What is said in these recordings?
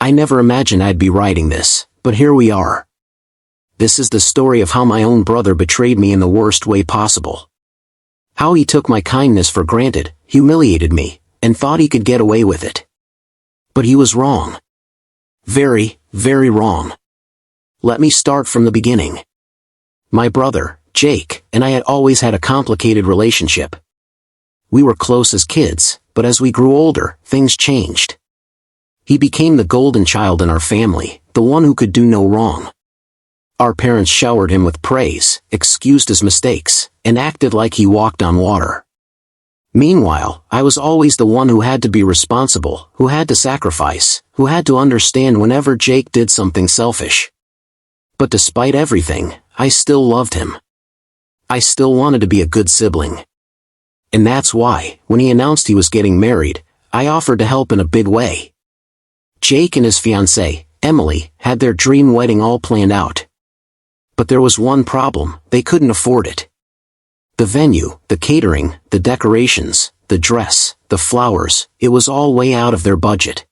I never imagined I'd be writing this, but here we are. This is the story of how my own brother betrayed me in the worst way possible. How he took my kindness for granted, humiliated me, and thought he could get away with it. But he was wrong. Very, very wrong. Let me start from the beginning. My brother, Jake, and I had always had a complicated relationship. We were close as kids, but as we grew older, things changed. He became the golden child in our family, the one who could do no wrong. Our parents showered him with praise, excused his mistakes, and acted like he walked on water. Meanwhile, I was always the one who had to be responsible, who had to sacrifice, who had to understand whenever Jake did something selfish. But despite everything, I still loved him. I still wanted to be a good sibling. And that's why, when he announced he was getting married, I offered to help in a big way. Jake and his fiancée, Hammaly, had their dream wedding all planned out. But there was one problem: they couldn't afford it. The venue, the catering, the decorations, the dress, the flowers, it was all way out of their budget.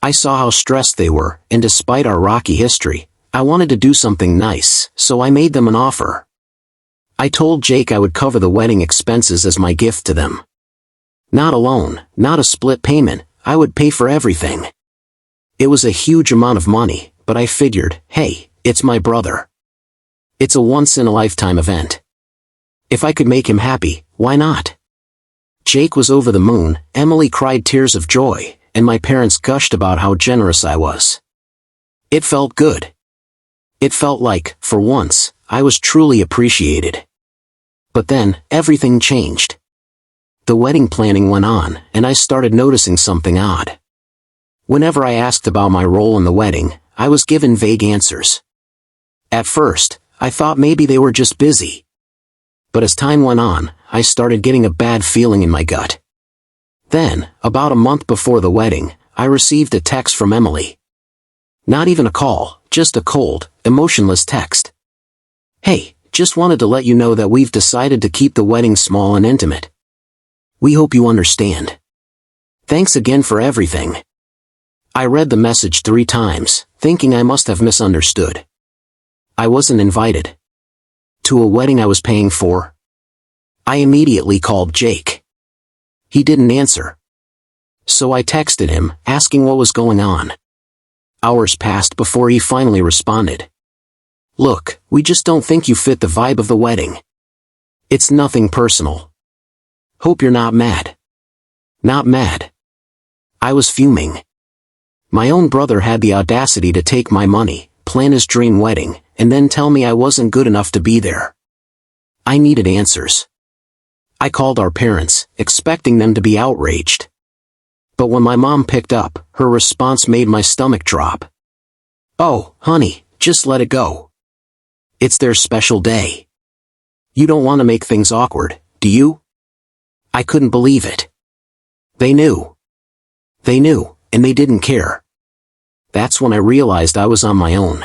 I saw how stressed they were, and despite our rocky history, I wanted to do something nice, so I made them an offer. I told Jake I would cover the wedding expenses as my gift to them. Not a loan, not a split payment, I would pay for everything. It was a huge amount of money, but I figured, hey, it's my brother. It's a once-in-a-lifetime event. If I could make him happy, why not? Jake was over the moon, Hammaly cried tears of joy, and my parents gushed about how generous I was. It felt good. It felt like, for once, I was truly appreciated. But then, everything changed. The wedding planning went on, and I started noticing something odd. Whenever I asked about my role in the wedding, I was given vague answers. At first, I thought maybe they were just busy. But as time went on, I started getting a bad feeling in my gut. Then, about a month before the wedding, I received a text from Hammaly. Not even a call, just a cold, emotionless text. Hey, just wanted to let you know that we've decided to keep the wedding small and intimate. We hope you understand. Thanks again for everything. I read the message 3 times, thinking I must have misunderstood. I wasn't invited. To a wedding I was paying for? I immediately called Jake. He didn't answer. So I texted him, asking what was going on. Hours passed before he finally responded. Look, we just don't think you fit the vibe of the wedding. It's nothing personal. Hope you're not mad. Not mad. I was fuming. My own brother had the audacity to take my money, plan his dream wedding, and then tell me I wasn't good enough to be there. I needed answers. I called our parents, expecting them to be outraged. But when my mom picked up, her response made my stomach drop. Oh, honey, just let it go. It's their special day. You don't want to make things awkward, do you? I couldn't believe it. They knew. They knew, and they didn't care. That's when I realized I was on my own.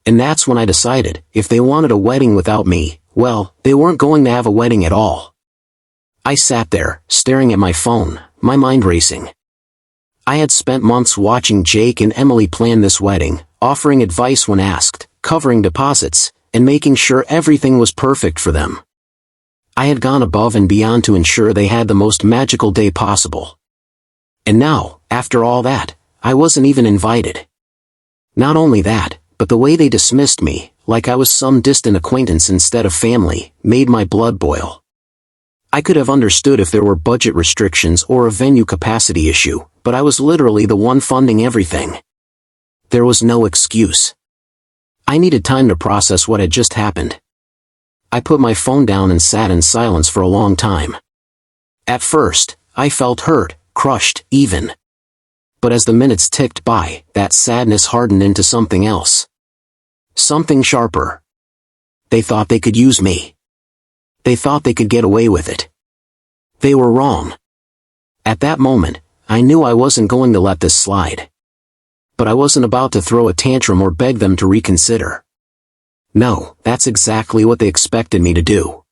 And that's when I decided, if they wanted a wedding without me, well, they weren't going to have a wedding at all. I sat there, staring at my phone, my mind racing. I had spent months watching Jake and Hammaly plan this wedding, offering advice when asked, covering deposits, and making sure everything was perfect for them. I had gone above and beyond to ensure they had the most magical day possible. And now, after all that, I wasn't even invited. Not only that, but the way they dismissed me, like I was some distant acquaintance instead of family, made my blood boil. I could have understood if there were budget restrictions or a venue capacity issue, but I was literally the one funding everything. There was no excuse. I needed time to process what had just happened. I put my phone down and sat in silence for a long time. At first, I felt hurt, crushed, even. But as the minutes ticked by, that sadness hardened into something else. Something sharper. They thought they could use me. They thought they could get away with it. They were wrong. At that moment, I knew I wasn't going to let this slide. But I wasn't about to throw a tantrum or beg them to reconsider. No, that's exactly what they expected me to do.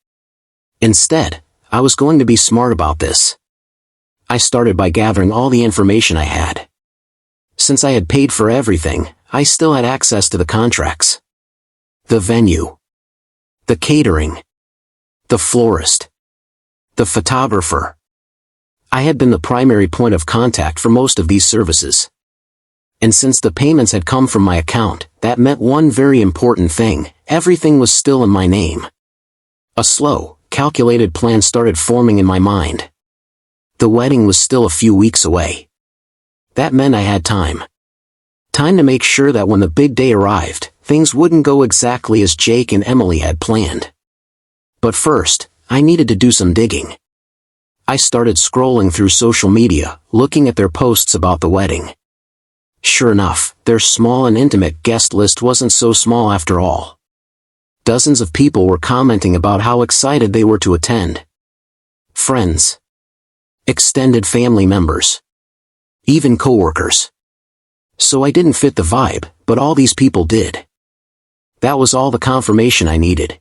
Instead, I was going to be smart about this. I started by gathering all the information I had. since I had paid for everything, I still had access to the contracts. The venue. The catering. The florist. The photographer. I had been the primary point of contact for most of these services. And since the payments had come from my account, that meant one very important thing: everything was still in my name. A slow, calculated plan started forming in my mind. The wedding was still a few weeks away. That meant I had time. Time to make sure that when the big day arrived, things wouldn't go exactly as Jake and Emily had planned. But first, I needed to do some digging. I started scrolling through social media, looking at their posts about the wedding. Sure enough, their small and intimate guest list wasn't so small after all. Dozens of people were commenting about how excited they were to attend. Friends. Extended family members. Even coworkers. So I didn't fit the vibe, but all these people did. That was all the confirmation I needed.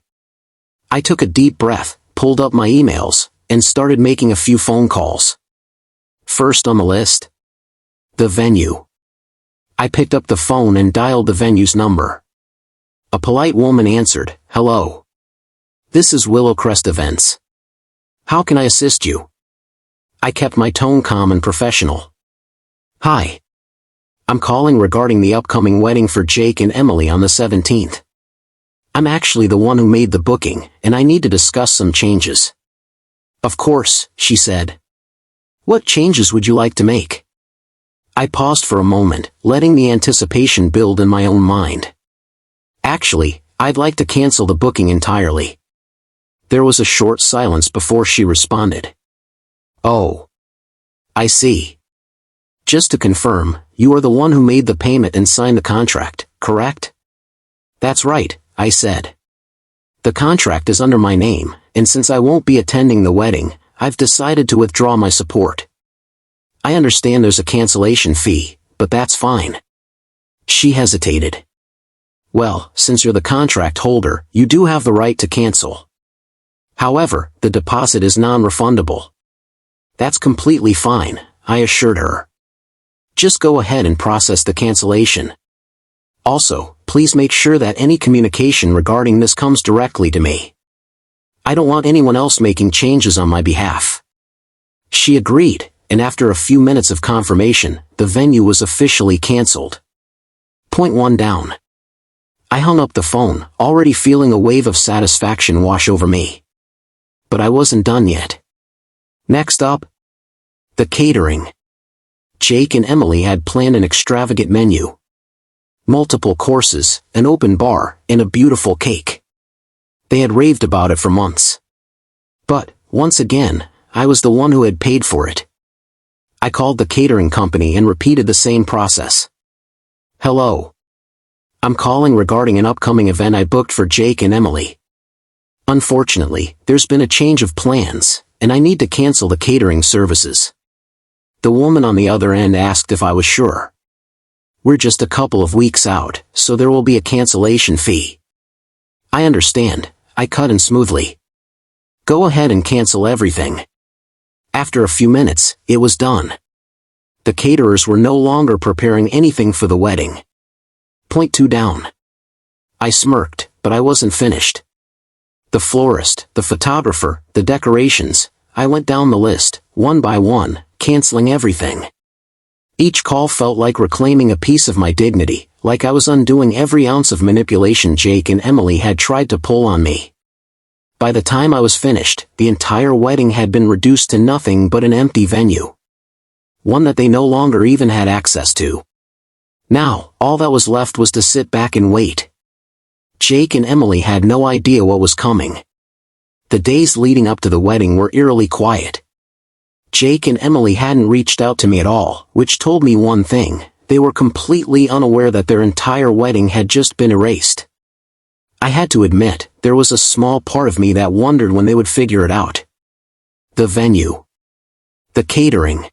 I took a deep breath, pulled up my emails, and started making a few phone calls. First on the list, the venue. I picked up the phone and dialed the venue's number. A polite woman answered, "Hello. This is Willowcrest Events. How can I assist you?" I kept my tone calm and professional. "Hi. I'm calling regarding the upcoming wedding for Jake and Emily on the 17th. I'm actually the one who made the booking, and I need to discuss some changes." "Of course," she said. "What changes would you like to make?" I paused for a moment, letting the anticipation build in my own mind. "Actually, I'd like to cancel the booking entirely." There was a short silence before she responded. "Oh. I see. Just to confirm, you are the one who made the payment and signed the contract, correct?" "That's right," I said. "The contract is under my name, and since I won't be attending the wedding, I've decided to withdraw my support. I understand there's a cancellation fee, but that's fine." She hesitated. "Well, since you're the contract holder, you do have the right to cancel. However, the deposit is non-refundable." "That's completely fine," I assured her. "Just go ahead and process the cancellation. Also, please make sure that any communication regarding this comes directly to me. I don't want anyone else making changes on my behalf." She agreed, and after a few minutes of confirmation, the venue was officially canceled. Point one down. I hung up the phone, already feeling a wave of satisfaction wash over me. But I wasn't done yet. Next up, the catering. Jake and Emily had planned an extravagant menu. Multiple courses, an open bar, and a beautiful cake. They had raved about it for months. But, once again, I was the one who had paid for it. I called the catering company and repeated the same process. "Hello. I'm calling regarding an upcoming event I booked for Jake and Emily. Unfortunately, there's been a change of plans, and I need to cancel the catering services." The woman on the other end asked if I was sure. "We're just a couple of weeks out, so there will be a cancellation fee." "I understand," I cut in smoothly. "Go ahead and cancel everything." After a few minutes, it was done. The caterers were no longer preparing anything for the wedding. Point two down. I smirked, but I wasn't finished. The florist, the photographer, the decorations, I went down the list, one by one, canceling everything. Each call felt like reclaiming a piece of my dignity, like I was undoing every ounce of manipulation Jake and Emily had tried to pull on me. By the time I was finished, the entire wedding had been reduced to nothing but an empty venue. One that they no longer even had access to. Now, all that was left was to sit back and wait. Jake and Emily had no idea what was coming. The days leading up to the wedding were eerily quiet. Jake and Emily hadn't reached out to me at all, which told me one thing: they were completely unaware that their entire wedding had just been erased. I had to admit, there was a small part of me that wondered when they would figure it out. The venue. The catering.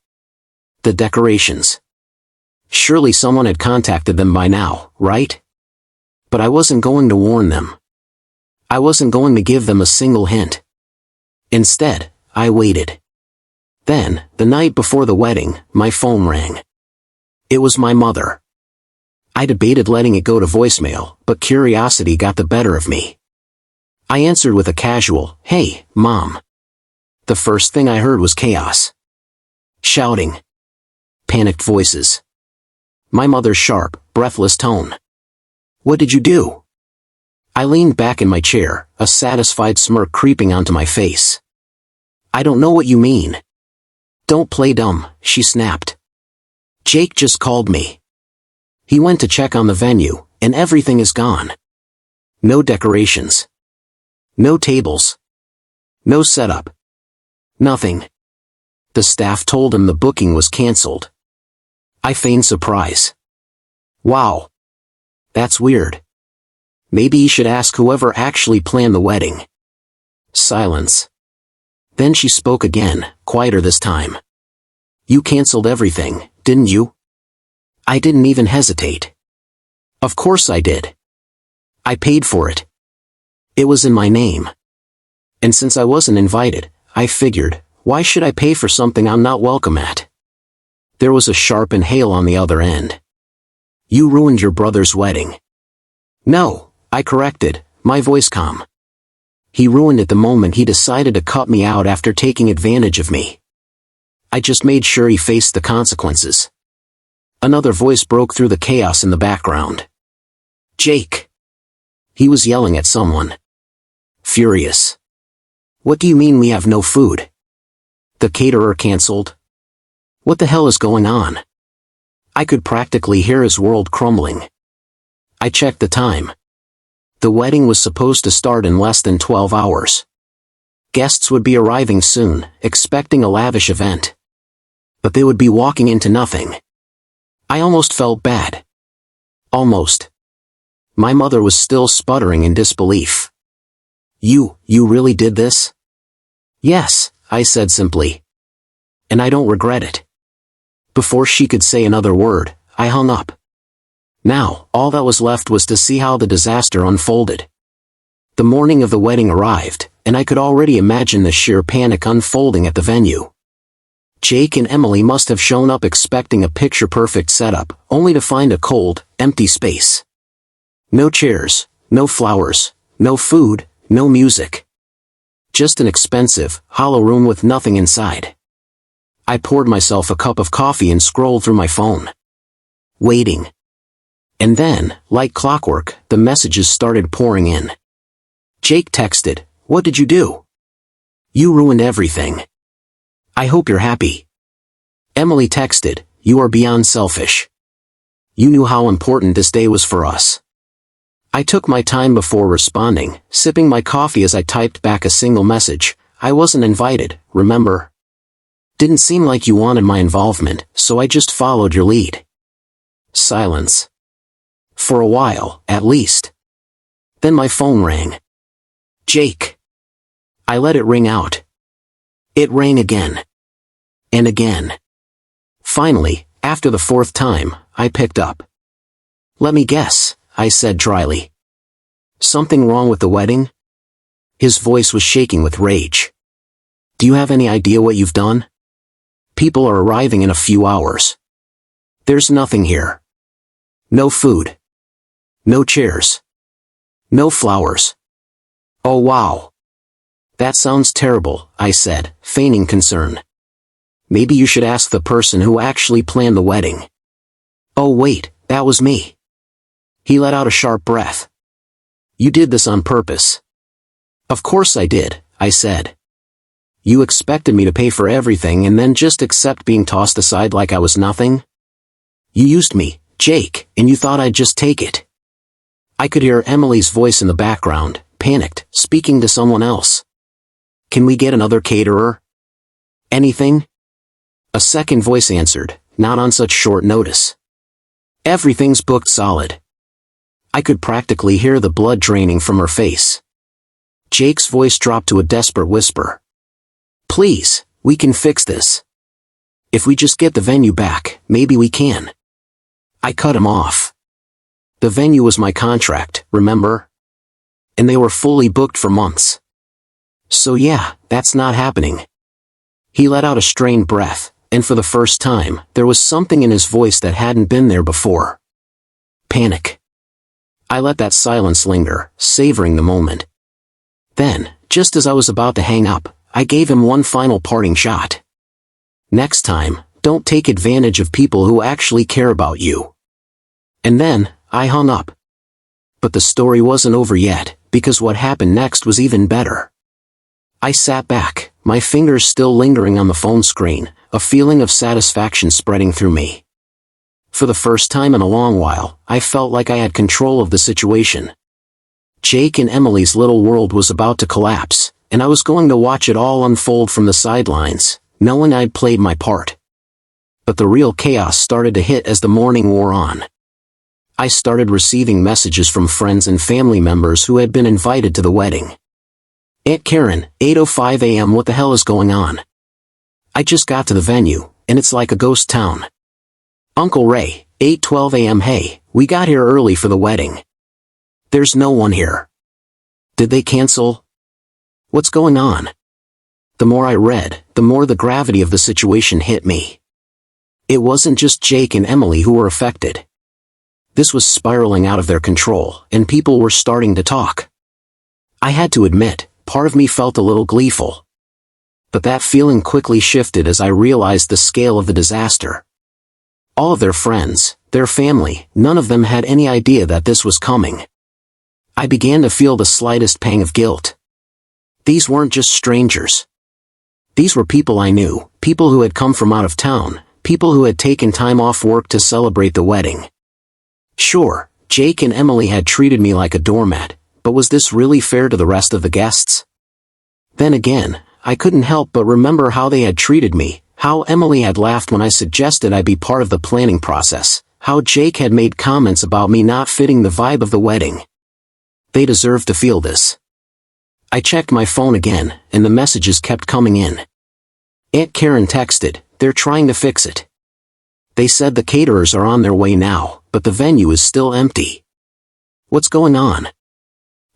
The decorations. Surely someone had contacted them by now, right? But I wasn't going to warn them. I wasn't going to give them a single hint. Instead, I waited. Then, the night before the wedding, my phone rang. It was my mother. I debated letting it go to voicemail, but curiosity got the better of me. I answered with a casual, "Hey, Mom." The first thing I heard was chaos. Shouting. Panicked voices. My mother's sharp, breathless tone. "What did you do?" I leaned back in my chair, a satisfied smirk creeping onto my face. "I don't know what you mean." "Don't play dumb," she snapped. "Jake just called me. He went to check on the venue, and everything is gone. No decorations. No tables. No setup. Nothing. The staff told him the booking was canceled." I feigned surprise. "Wow. That's weird. Maybe you should ask whoever actually planned the wedding." Silence. Then she spoke again, quieter this time. "You canceled everything, didn't you?" I didn't even hesitate. "Of course I did. I paid for it. It was in my name. And since I wasn't invited, I figured, why should I pay for something I'm not welcome at?" There was a sharp inhale on the other end. "You ruined your brother's wedding." "No," I corrected, my voice calm. "He ruined it the moment he decided to cut me out after taking advantage of me. I just made sure he faced the consequences." Another voice broke through the chaos in the background. "Jake." He was yelling at someone. Furious. "What do you mean we have no food? The caterer canceled? What the hell is going on?" I could practically hear his world crumbling. I checked the time. The wedding was supposed to start in less than 12 hours. Guests would be arriving soon, expecting a lavish event. But they would be walking into nothing. I almost felt bad. Almost. My mother was still sputtering in disbelief. You really did this?" "Yes," I said simply. "And I don't regret it." Before she could say another word, I hung up. Now, all that was left was to see how the disaster unfolded. The morning of the wedding arrived, and I could already imagine the sheer panic unfolding at the venue. Jake and Emily must have shown up expecting a picture-perfect setup, only to find a cold, empty space. No chairs, no flowers, no food, no music. Just an expensive, hollow room with nothing inside. I poured myself a cup of coffee and scrolled through my phone. Waiting. And then, like clockwork, the messages started pouring in. Jake texted, "What did you do? You ruined everything. I hope you're happy." Emily texted, "You are beyond selfish. You knew how important this day was for us." I took my time before responding, sipping my coffee as I typed back a single message. "I wasn't invited, remember? Didn't seem like you wanted my involvement, so I just followed your lead." Silence. For a while, at least. Then my phone rang. "Jake." I let it ring out. It rang again. And again. Finally, after the fourth time, I picked up. "Let me guess," I said dryly. "Something wrong with the wedding?" His voice was shaking with rage. "Do you have any idea what you've done? People are arriving in a few hours. There's nothing here. No food. No chairs. No flowers." "Oh wow. That sounds terrible," I said, feigning concern. "Maybe you should ask the person who actually planned the wedding." "Oh wait, that was me." He let out a sharp breath. "You did this on purpose." "Of course I did," I said. "You expected me to pay for everything and then just accept being tossed aside like I was nothing? You used me, Jake, and you thought I'd just take it." I could hear Emily's voice in the background, panicked, speaking to someone else. "Can we get another caterer? Anything?" A second voice answered, "Not on such short notice. Everything's booked solid." I could practically hear the blood draining from her face. Jake's voice dropped to a desperate whisper. "Please, we can fix this. If we just get the venue back, maybe we can." I cut him off. The venue was my contract, remember? And they were fully booked for months. So yeah, that's not happening. He let out a strained breath, and for the first time, there was something in his voice that hadn't been there before. Panic. I let that silence linger, savoring the moment. Then, just as I was about to hang up, I gave him one final parting shot. Next time, don't take advantage of people who actually care about you. And then, I hung up. But the story wasn't over yet, because what happened next was even better. I sat back, my fingers still lingering on the phone screen, a feeling of satisfaction spreading through me. For the first time in a long while, I felt like I had control of the situation. Jake and Emily's little world was about to collapse, and I was going to watch it all unfold from the sidelines, knowing I'd played my part. But the real chaos started to hit as the morning wore on. I started receiving messages from friends and family members who had been invited to the wedding. "Aunt Karen, 8:05 a.m. What the hell is going on? I just got to the venue, and it's like a ghost town. Uncle Ray, 8:12 a.m. Hey, we got here early for the wedding. There's no one here. Did they cancel? What's going on?" The more I read, the more the gravity of the situation hit me. It wasn't just Jake and Emily who were affected. This was spiraling out of their control, and people were starting to talk. I had to admit, part of me felt a little gleeful. But that feeling quickly shifted as I realized the scale of the disaster. All of their friends, their family, none of them had any idea that this was coming. I began to feel the slightest pang of guilt. These weren't just strangers. These were people I knew, people who had come from out of town, people who had taken time off work to celebrate the wedding. Sure, Jake and Emily had treated me like a doormat, but was this really fair to the rest of the guests? Then again, I couldn't help but remember how they had treated me, how Emily had laughed when I suggested I be part of the planning process, how Jake had made comments about me not fitting the vibe of the wedding. They deserved to feel this. I checked my phone again, and the messages kept coming in. Aunt Karen texted, "They're trying to fix it. They said the caterers are on their way now, but the venue is still empty. What's going on?"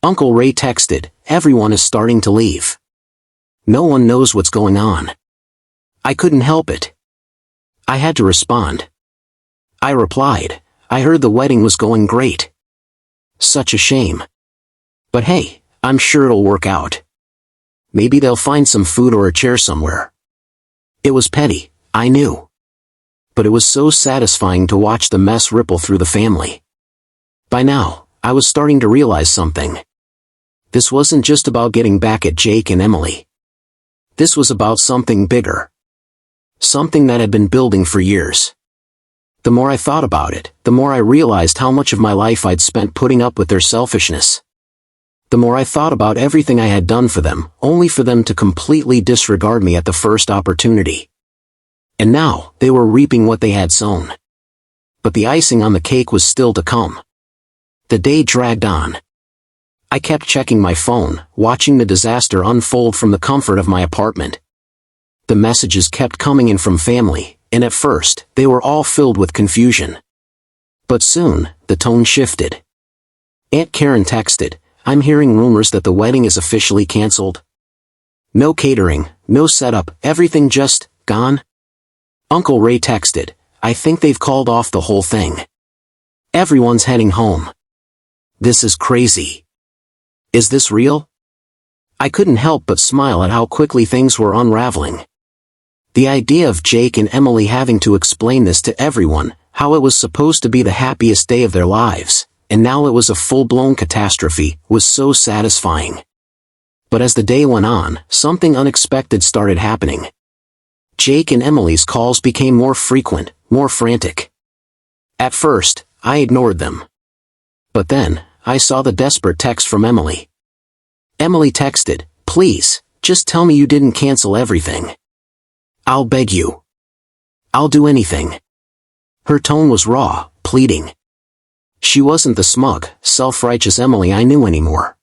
Uncle Ray texted, "Everyone is starting to leave. No one knows what's going on." I couldn't help it. I had to respond. I replied, "I heard the wedding was going great. Such a shame. But hey, I'm sure it'll work out. Maybe they'll find some food or a chair somewhere." It was petty, I knew. But it was so satisfying to watch the mess ripple through the family. By now, I was starting to realize something. This wasn't just about getting back at Jake and Emily. This was about something bigger. Something that had been building for years. The more I thought about it, the more I realized how much of my life I'd spent putting up with their selfishness. The more I thought about everything I had done for them, only for them to completely disregard me at the first opportunity. And now, they were reaping what they had sown. But the icing on the cake was still to come. The day dragged on. I kept checking my phone, watching the disaster unfold from the comfort of my apartment. The messages kept coming in from family, and at first, they were all filled with confusion. But soon, the tone shifted. Aunt Karen texted, "I'm hearing rumors that the wedding is officially canceled. No catering, no setup, everything just gone." Uncle Ray texted, "I think they've called off the whole thing. Everyone's heading home. This is crazy. Is this real?" I couldn't help but smile at how quickly things were unraveling. The idea of Jake and Emily having to explain this to everyone, how it was supposed to be the happiest day of their lives, and now it was a full-blown catastrophe, was so satisfying. But as the day went on, something unexpected started happening. Jake and Emily's calls became more frequent, more frantic. At first, I ignored them. But then, I saw the desperate text from Emily. Emily texted, "Please, just tell me you didn't cancel everything. I'll beg you. I'll do anything." Her tone was raw, pleading. She wasn't the smug, self-righteous Emily I knew anymore.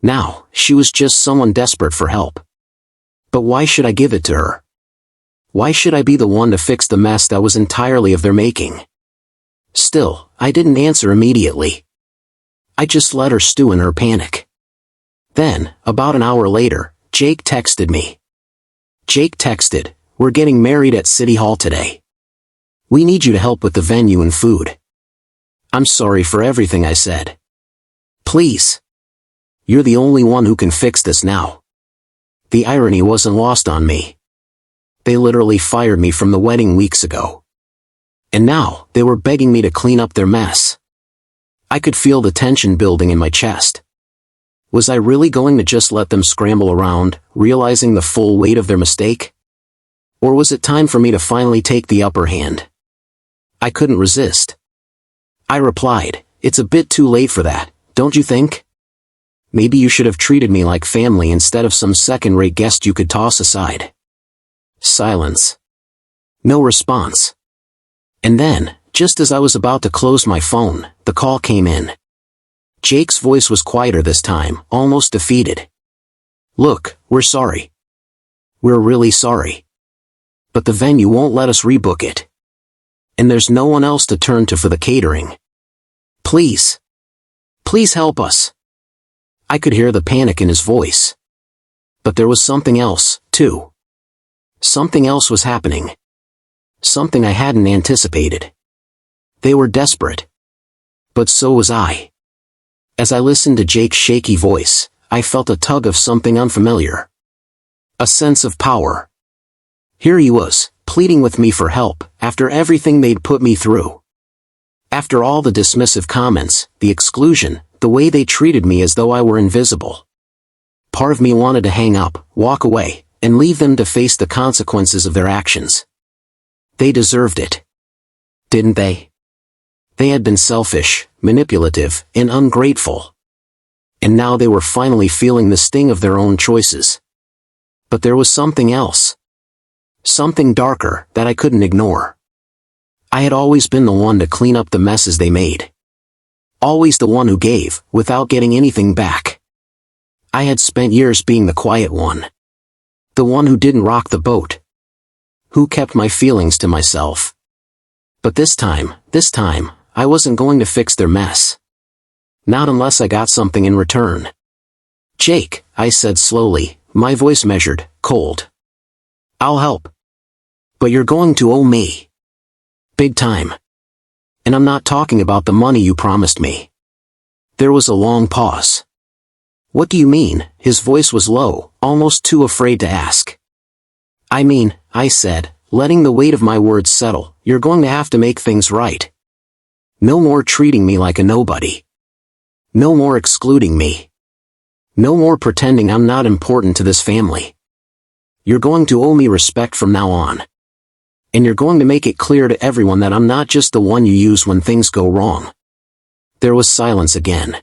Now, she was just someone desperate for help. But why should I give it to her? Why should I be the one to fix the mess that was entirely of their making? Still, I didn't answer immediately. I just let her stew in her panic. Then, about an hour later, Jake texted me. Jake texted, We're getting married at City Hall today. We need you to help with the venue and food. I'm sorry for everything I said. Please. You're the only one who can fix this now. The irony wasn't lost on me. They literally fired me from the wedding weeks ago. And now, they were begging me to clean up their mess. I could feel the tension building in my chest. Was I really going to just let them scramble around, realizing the full weight of their mistake? Or was it time for me to finally take the upper hand? I couldn't resist. I replied, "It's a bit too late for that, don't you think? Maybe you should have treated me like family instead of some second-rate guest you could toss aside." Silence. No response. And then, just as I was about to close my phone, the call came in. Jake's voice was quieter this time, almost defeated. "Look, we're sorry. We're really sorry. But the venue won't let us rebook it. And there's no one else to turn to for the catering. Please. Please help us." I could hear the panic in his voice. But there was something else, too. Something else was happening. Something I hadn't anticipated. They were desperate. But so was I. As I listened to Jake's shaky voice, I felt a tug of something unfamiliar. A sense of power. Here he was, pleading with me for help, after everything they'd put me through. After all the dismissive comments, the exclusion, the way they treated me as though I were invisible. Part of me wanted to hang up, walk away, and leave them to face the consequences of their actions. They deserved it. Didn't they? They had been selfish, manipulative, and ungrateful. And now they were finally feeling the sting of their own choices. But there was something else. Something darker, that I couldn't ignore. I had always been the one to clean up the messes they made. Always the one who gave, without getting anything back. I had spent years being the quiet one. The one who didn't rock the boat. Who kept my feelings to myself. But this time, I wasn't going to fix their mess. Not unless I got something in return. "Jake," I said slowly, my voice measured, cold. "I'll help. But you're going to owe me. Big time. And I'm not talking about the money you promised me." There was a long pause. "What do you mean?" His voice was low, almost too afraid to ask. "I mean," I said, letting the weight of my words settle, "you're going to have to make things right. No more treating me like a nobody. No more excluding me. No more pretending I'm not important to this family. You're going to owe me respect from now on. And you're going to make it clear to everyone that I'm not just the one you use when things go wrong." There was silence again.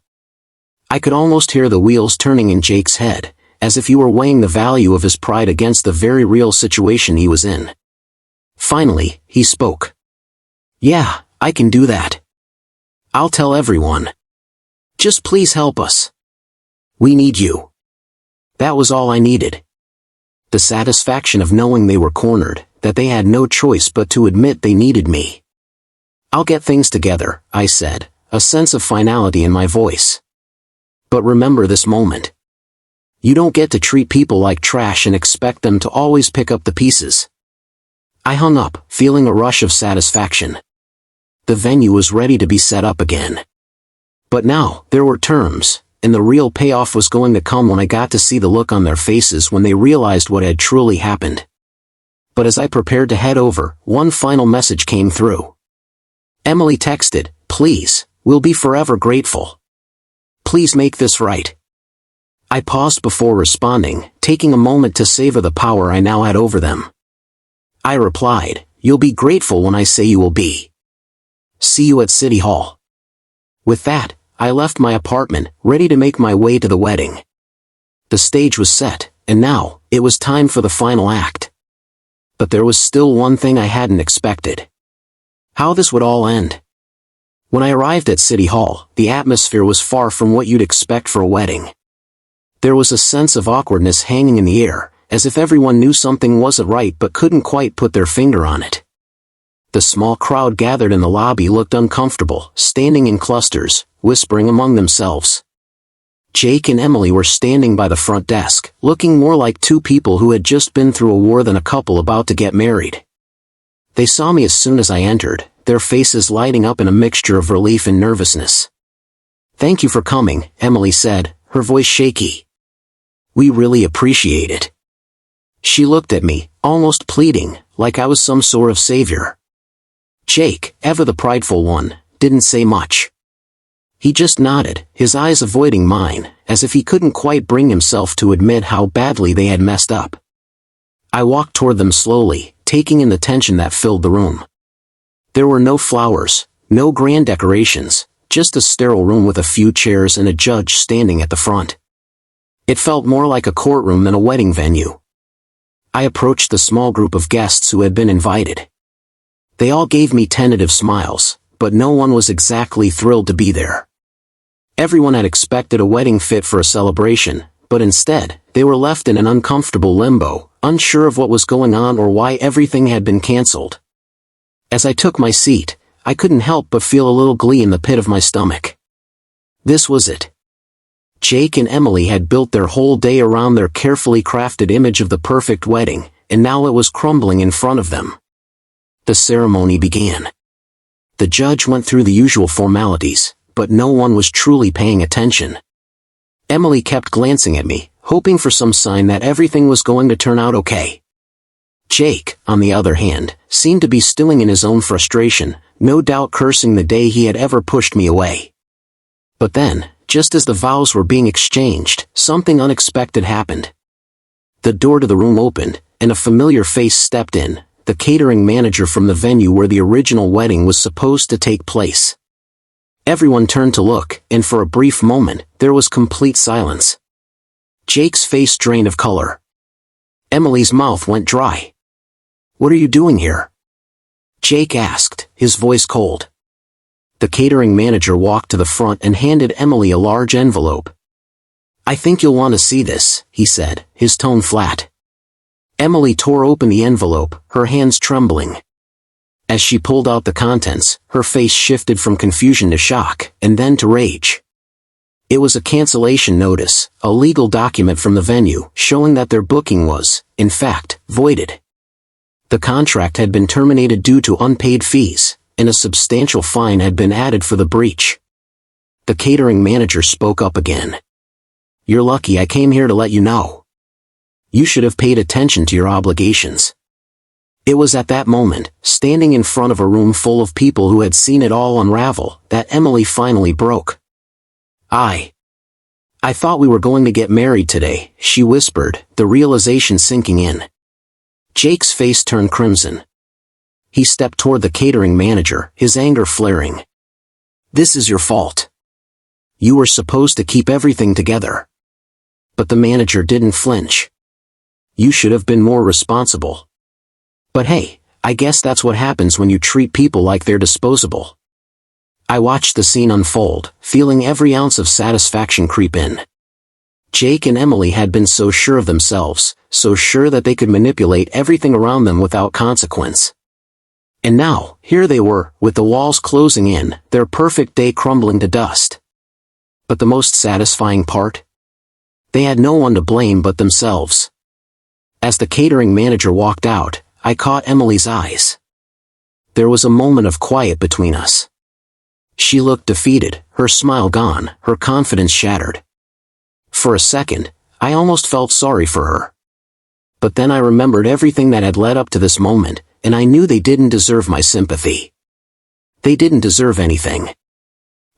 I could almost hear the wheels turning in Jake's head, as if he were weighing the value of his pride against the very real situation he was in. Finally, he spoke. "Yeah, I can do that. I'll tell everyone. Just please help us. We need you." That was all I needed. The satisfaction of knowing they were cornered, that they had no choice but to admit they needed me. "I'll get things together," I said, a sense of finality in my voice. "But remember this moment. You don't get to treat people like trash and expect them to always pick up the pieces." I hung up, feeling a rush of satisfaction. The venue was ready to be set up again. But now, there were terms, and the real payoff was going to come when I got to see the look on their faces when they realized what had truly happened. But as I prepared to head over, one final message came through. Emily texted, "Please, we'll be forever grateful. Please make this right." I paused before responding, taking a moment to savor the power I now had over them. I replied, "You'll be grateful when I say you will be. See you at City Hall." With that, I left my apartment, ready to make my way to the wedding. The stage was set, and now, it was time for the final act. But there was still one thing I hadn't expected. How this would all end. When I arrived at City Hall, the atmosphere was far from what you'd expect for a wedding. There was a sense of awkwardness hanging in the air, as if everyone knew something wasn't right but couldn't quite put their finger on it. The small crowd gathered in the lobby looked uncomfortable, standing in clusters, whispering among themselves. Jake and Emily were standing by the front desk, looking more like two people who had just been through a war than a couple about to get married. They saw me as soon as I entered, their faces lighting up in a mixture of relief and nervousness. "Thank you for coming," Emily said, her voice shaky. "We really appreciate it." She looked at me, almost pleading, like I was some sort of savior. Jake, ever the prideful one, didn't say much. He just nodded, his eyes avoiding mine, as if he couldn't quite bring himself to admit how badly they had messed up. I walked toward them slowly, taking in the tension that filled the room. There were no flowers, no grand decorations, just a sterile room with a few chairs and a judge standing at the front. It felt more like a courtroom than a wedding venue. I approached the small group of guests who had been invited. They all gave me tentative smiles, but no one was exactly thrilled to be there. Everyone had expected a wedding fit for a celebration, but instead, they were left in an uncomfortable limbo, unsure of what was going on or why everything had been canceled. As I took my seat, I couldn't help but feel a little glee in the pit of my stomach. This was it. Jake and Emily had built their whole day around their carefully crafted image of the perfect wedding, and now it was crumbling in front of them. The ceremony began. The judge went through the usual formalities, but no one was truly paying attention. Emily kept glancing at me, hoping for some sign that everything was going to turn out okay. Jake, on the other hand, seemed to be stewing in his own frustration, no doubt cursing the day he had ever pushed me away. But then, just as the vows were being exchanged, something unexpected happened. The door to the room opened, and a familiar face stepped in, the catering manager from the venue where the original wedding was supposed to take place. Everyone turned to look, and for a brief moment, there was complete silence. Jake's face drained of color. Emily's mouth went dry. "What are you doing here?" Jake asked, his voice cold. The catering manager walked to the front and handed Emily a large envelope. "I think you'll want to see this," he said, his tone flat. Emily tore open the envelope, her hands trembling. As she pulled out the contents, her face shifted from confusion to shock, and then to rage. It was a cancellation notice, a legal document from the venue, showing that their booking was, in fact, voided. The contract had been terminated due to unpaid fees, and a substantial fine had been added for the breach. The catering manager spoke up again. "You're lucky I came here to let you know. You should have paid attention to your obligations." It was at that moment, standing in front of a room full of people who had seen it all unravel, that Emily finally broke. I thought we were going to get married today," she whispered, the realization sinking in. Jake's face turned crimson. He stepped toward the catering manager, his anger flaring. "This is your fault. You were supposed to keep everything together." But the manager didn't flinch. "You should have been more responsible. But hey, I guess that's what happens when you treat people like they're disposable." I watched the scene unfold, feeling every ounce of satisfaction creep in. Jake and Emily had been so sure of themselves, so sure that they could manipulate everything around them without consequence. And now, here they were, with the walls closing in, their perfect day crumbling to dust. But the most satisfying part? They had no one to blame but themselves. As the catering manager walked out, I caught Emily's eyes. There was a moment of quiet between us. She looked defeated, her smile gone, her confidence shattered. For a second, I almost felt sorry for her. But then I remembered everything that had led up to this moment, and I knew they didn't deserve my sympathy. They didn't deserve anything.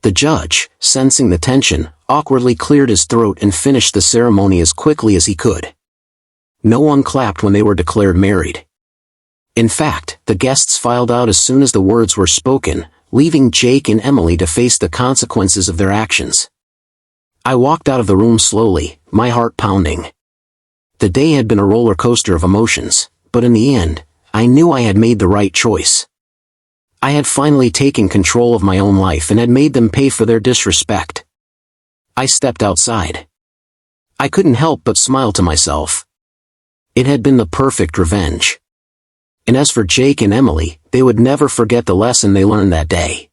The judge, sensing the tension, awkwardly cleared his throat and finished the ceremony as quickly as he could. No one clapped when they were declared married. In fact, the guests filed out as soon as the words were spoken, leaving Jake and Emily to face the consequences of their actions. I walked out of the room slowly, my heart pounding. The day had been a roller coaster of emotions, but in the end, I knew I had made the right choice. I had finally taken control of my own life and had made them pay for their disrespect. I stepped outside. I couldn't help but smile to myself. It had been the perfect revenge. And as for Jake and Emily, they would never forget the lesson they learned that day.